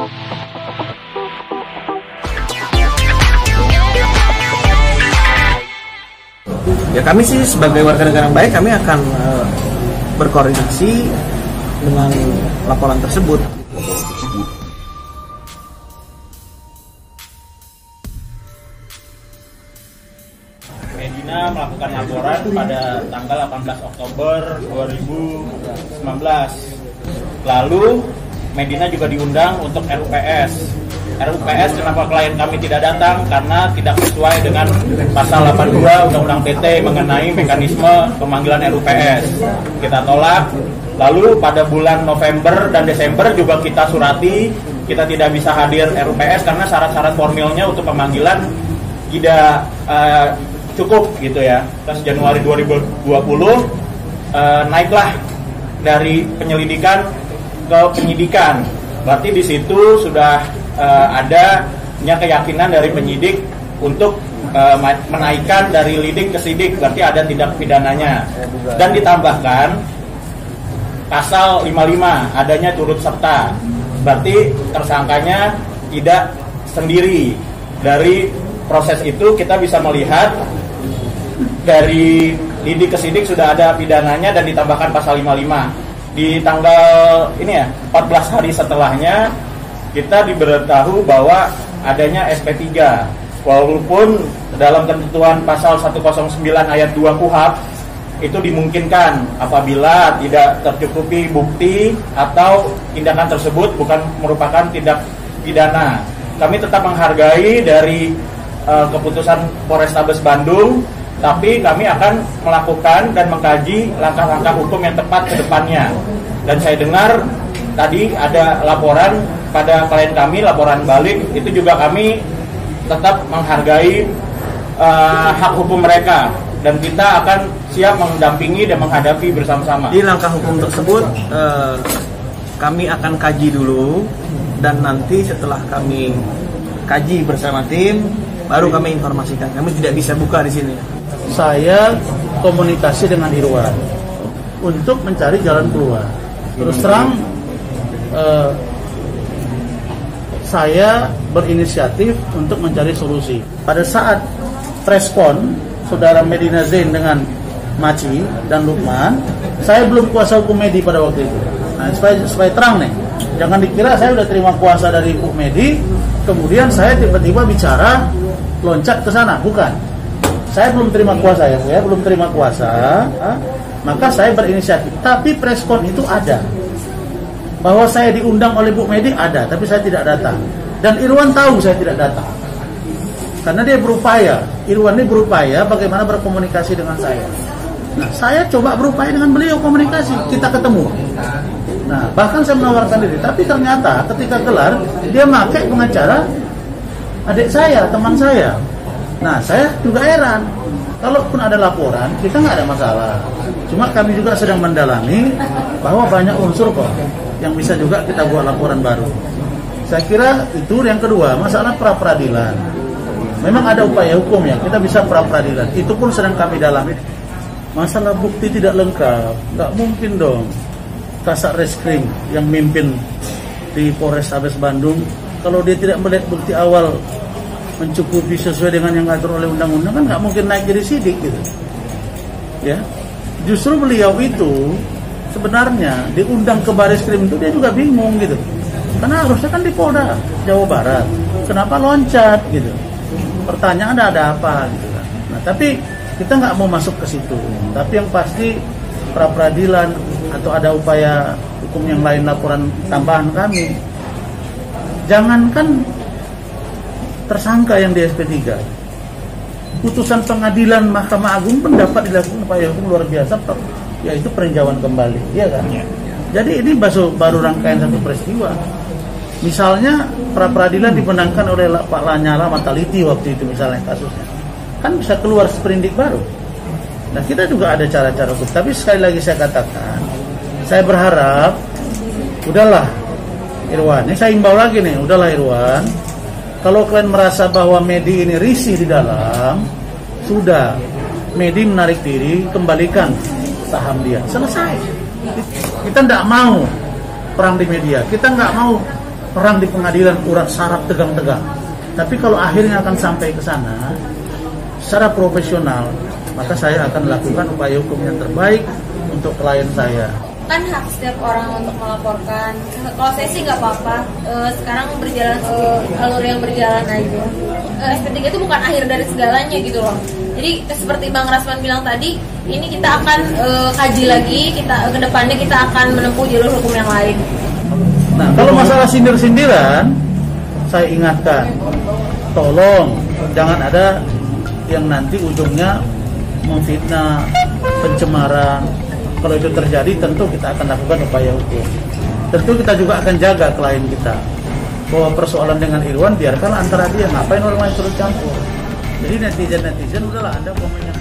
Ya kami sih sebagai warga negara yang baik, kami akan berkoordinasi dengan laporan tersebut. Medina melakukan laporan pada tanggal 18 Oktober 2019. Lalu Medina juga diundang untuk RUPS. RUPS kenapa klien kami tidak datang? Karena tidak sesuai dengan pasal 82 Undang-Undang PT mengenai mekanisme pemanggilan RUPS. Kita tolak. Lalu pada bulan November dan Desember juga kita surati, kita tidak bisa hadir RUPS karena syarat-syarat formilnya untuk pemanggilan tidak cukup gitu ya. Terus Januari 2020 naiklah dari penyelidikan ke penyidikan. Berarti di situ sudah adanya keyakinan dari penyidik untuk menaikkan dari lidik ke sidik, berarti ada tindak pidananya. Dan ditambahkan pasal 55 adanya turut serta, berarti tersangkanya tidak sendiri. Dari proses itu kita bisa melihat dari lidik ke sidik sudah ada pidananya dan ditambahkan pasal 55. Di tanggal ini ya 14 hari setelahnya kita diberitahu bahwa adanya SP3, walaupun dalam ketentuan pasal 109 ayat 2 KUHP itu dimungkinkan apabila tidak tercukupi bukti atau tindakan tersebut bukan merupakan tindak pidana. Kami tetap menghargai dari keputusan Polrestabes Bandung, tapi kami akan melakukan dan mengkaji langkah-langkah hukum yang tepat ke depannya. Dan saya dengar tadi ada laporan pada klien kami, laporan balik, itu juga kami tetap menghargai hak hukum mereka dan kita akan siap mendampingi dan menghadapi bersama-sama. Di langkah hukum tersebut kami akan kaji dulu dan nanti setelah kami kaji bersama tim baru kami informasikan. Kami tidak bisa buka di sini. Saya komunikasi dengan Irwan untuk mencari jalan keluar. Terus terang saya berinisiatif untuk mencari solusi. Pada saat preskon saudara Medina Zain dengan Maci dan Lukman, saya belum kuasa hukum Medi pada waktu itu. Nah, supaya terang nih, jangan dikira saya udah terima kuasa dari hukum Medi, kemudian saya tiba-tiba bicara loncat ke sana, bukan. Saya belum terima kuasa ya, belum terima kuasa, maka saya berinisiatif. Tapi preskon itu ada. Bahwa saya diundang oleh Bu Medi ada, tapi saya tidak datang. Dan Irwan tahu saya tidak datang. Karena dia berupaya, Irwan ini berupaya bagaimana berkomunikasi dengan saya. Nah, saya coba berupaya dengan beliau komunikasi, kita ketemu. Nah, bahkan saya menawarkan diri, tapi ternyata ketika gelar, dia pakai pengacara adik saya, teman saya. Nah, saya juga heran. Kalaupun ada laporan, kita nggak ada masalah. Cuma kami juga sedang mendalami bahwa banyak unsur kok yang bisa juga kita buat laporan baru. Saya kira itu yang kedua, masalah pra-peradilan. Memang ada upaya hukum ya, kita bisa pra-peradilan. Itu pun sedang kami dalami. Masalah bukti tidak lengkap, nggak mungkin dong Kasat Reskrim yang mimpin di Polrestabes Bandung, kalau dia tidak melihat bukti awal mencukupi sesuai dengan yang diatur oleh undang-undang, kan nggak mungkin naik jadi sidik gitu. Ya, justru beliau itu sebenarnya diundang ke Bareskrim itu dia juga bingung gitu, karena harusnya kan di Polda Jawa Barat, kenapa loncat gitu? Pertanyaan ada apa gitu kan? Nah, tapi kita nggak mau masuk ke situ. Tapi yang pasti pra-peradilan atau ada upaya hukum yang lain, laporan tambahan kami. Jangankan tersangka yang di SP3, putusan pengadilan Mahkamah Agung pun dapat dilakukan upaya hukum luar biasa, yaitu peninjauan kembali, ya kan? Jadi ini baru rangkaian satu peristiwa. Misalnya pra-peradilan dimenangkan oleh Pak Lanyala Mataliti waktu itu misalnya kasusnya, kan bisa keluar sprindik baru. Nah, kita juga ada cara-cara hukum. Tapi sekali lagi saya katakan, saya berharap udahlah Irwan, ini saya imbau lagi nih, udahlah Irwan, kalau kalian merasa bahwa Medi ini risih di dalam, sudah, Medi menarik diri, kembalikan saham dia, selesai. Kita tidak mau perang di media, kita nggak mau perang di pengadilan urat saraf tegang-tegang. Tapi kalau akhirnya akan sampai ke sana secara profesional, maka saya akan lakukan upaya hukum yang terbaik untuk klien saya. Kan hak setiap orang untuk melaporkan. Kalau saya sih nggak apa-apa. Sekarang berjalan alur yang berjalan aja. SP3 itu bukan akhir dari segalanya gitu loh. Jadi seperti Bang Rasman bilang tadi, ini kita akan kaji lagi. Kita kedepannya kita akan menempuh jalur hukum yang lain. Nah, kalau masalah sindir-sindiran, saya ingatkan, tolong jangan ada yang nanti ujungnya memfitnah, pencemaran. Kalau itu terjadi, tentu kita akan lakukan upaya hukum. Tentu kita juga akan jaga klien kita. Bahwa persoalan dengan Irwan, biarkanlah antara dia. Ngapain orang lain terus campur. Jadi netizen udahlah, Anda komen yang